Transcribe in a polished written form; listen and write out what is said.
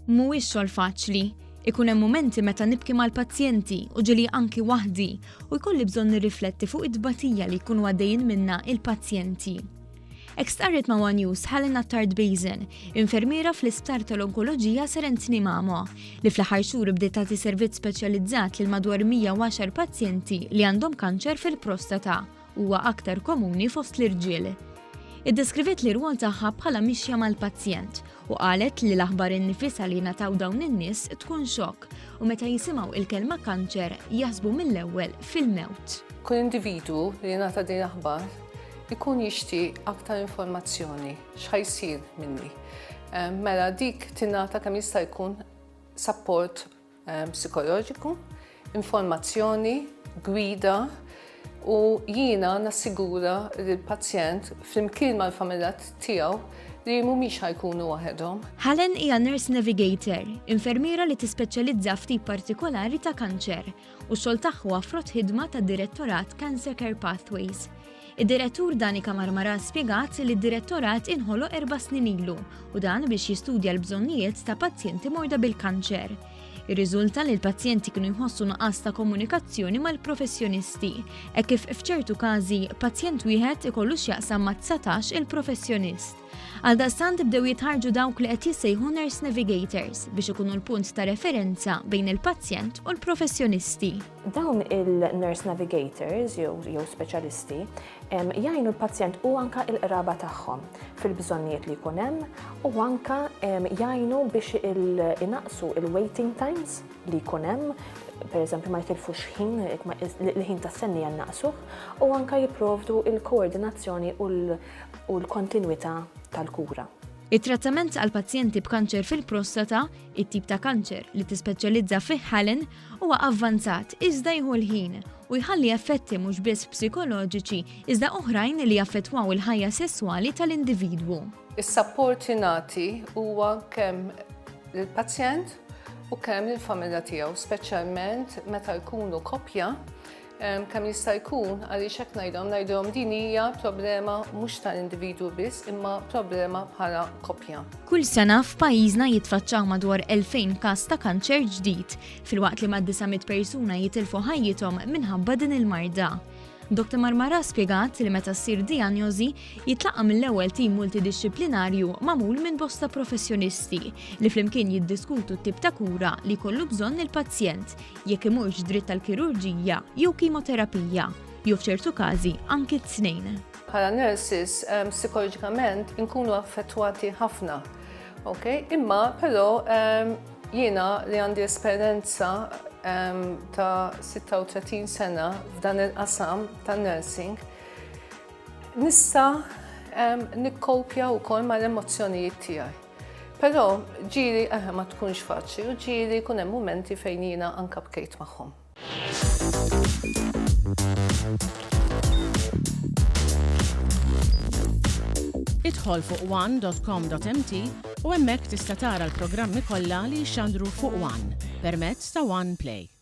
Mhuwiex xogħol faċli. Ikun hemm mumenti meta nibki mal-pazjenti u ġieli anki waħdi u jkolli bżonn nirrifletti fuq id-tbatija li jkunu għaddejjin minnha il-pazjenti. Stqarret ma' One News ħallen Basin, infermiera fl-Isptar tal-Onkoloġija Sir Anthony Mamo, li fl-aħħar xhur bdiet tagħti servizz speċjalizzat lil madwar 110 pazjenti li għandhom kanċer fil-prostata, huwa aktar komuni fost l-irġiel. Iddeskrivet li r-rwol tagħha bħala mixja mal-pazjent u qalet li l-aħbar innifisha li jingħataw dawn in-nies tkun xokk u meta jisimgħu il-kelma kanċer jaħsbu mill-ewwel fil-mewt. Kull individwu li jingħata din aħbar ikun jixtieq aktar informazzjoni x'ħajsir minni. Mela dik tingħata kemm jista' jkun support psikoloġiku, informazzjoni, gwida, u jiena nassigura lill-pazjent flimkien mal-familja tiegħu li mhumiex ħajkunu waħedhom. Helen hija nurse navigator, infermiera li tispeċjalizza f'tip partikolari ta' kanċer u x-xogħol tagħha frott ħidma tad-Direttorat Cancer Care Pathways. Id-direttur Danika Marmara spjegat li d-direttorat inħoloq 4 snin ilu u dan biex jistudja l-bżonnijiet ta' pazjenti morda bil-kanċer. Ir-riżulta li l-pazjenti kienu jħossu nuqqas ta' komunikazzjoni mal-professjonisti, hekk kif f'ċertu każi pazjent wieħed ikollu x'jaqsam ma' 19 il-professjonist. Għaldaqstant bdew jitħarġu dawk li qed jissejħu nurse navigators biex ikunu l-punt ta' referenza bejn il-pazjent u l-professjonisti. Dawn il-nurse navigators jew speċjalisti jgħinu l-pazjent u anka l-qraba tagħhom fil-bżonnijiet li jkun hemm u anka jgħinu biex inaqsu il-waiting times li jkun hemm, pereżempju ma jitilfux ħin, il-ħin tas-senni jannaqsuh u anka jipprovdu il-koordinazzjoni u l-kontinwità tal-kura. Il-trattament għal pazjenti b'kanċer fil-prostata, it-tip ta' kanċer li tispeċjalizza fih Helen, huwa avvanzat iżda jieħu l-ħin u jħalli effetti mhux biss psikoloġiċi iżda oħrajn li jaffettwaw il-ħajja sesswali tal-individwu. Is-support nagħti huwa kemm lill-pazjent u kemm lill-familja tiegħu, speċjalment meta jkunu koppja, kemm jista' jkun għaliex hekk ngħidhom din hija problema mhux tal-individwu biss imma problema bħala koppja. Kull sena f'pajjiżna jitfaċċaw madwar 2000 każ ta' kanċer ġdid, filwaqt li mad 900 persuna jitilfu ħajjithom minħabba din il-marda. Dr. Marmara spjegat li meta ssir dijanjosi jitlaqa' mill-ewwel tim multidixxiplinarju magħmul minn bosta professjonisti li flimkien jiddiskutu t-tip ta' kura li jkollu bżonn il-pazjent jekk imurx dritt tal-kirurġija jew kimoterapija jew f'ċertu każi anki t-tnejn. Bħala nurses psikoloġikament inkunu affettwati ħafna, imma però jiena li għandi esperjenza ta' 36 sena f'dan il-qasam ta' nursing, nista' nikkopja wkoll mal-emozzjonijiet tiegħi. Però ġieli ma tkunx faċli u ġieli jkun hemm mumenti fejn jiena anke bkejt magħhom. Idħol fuq one.com.mt u hemmhekk tista' tara l-programmi kollha li jxandru fuq One permezz ta' One Play.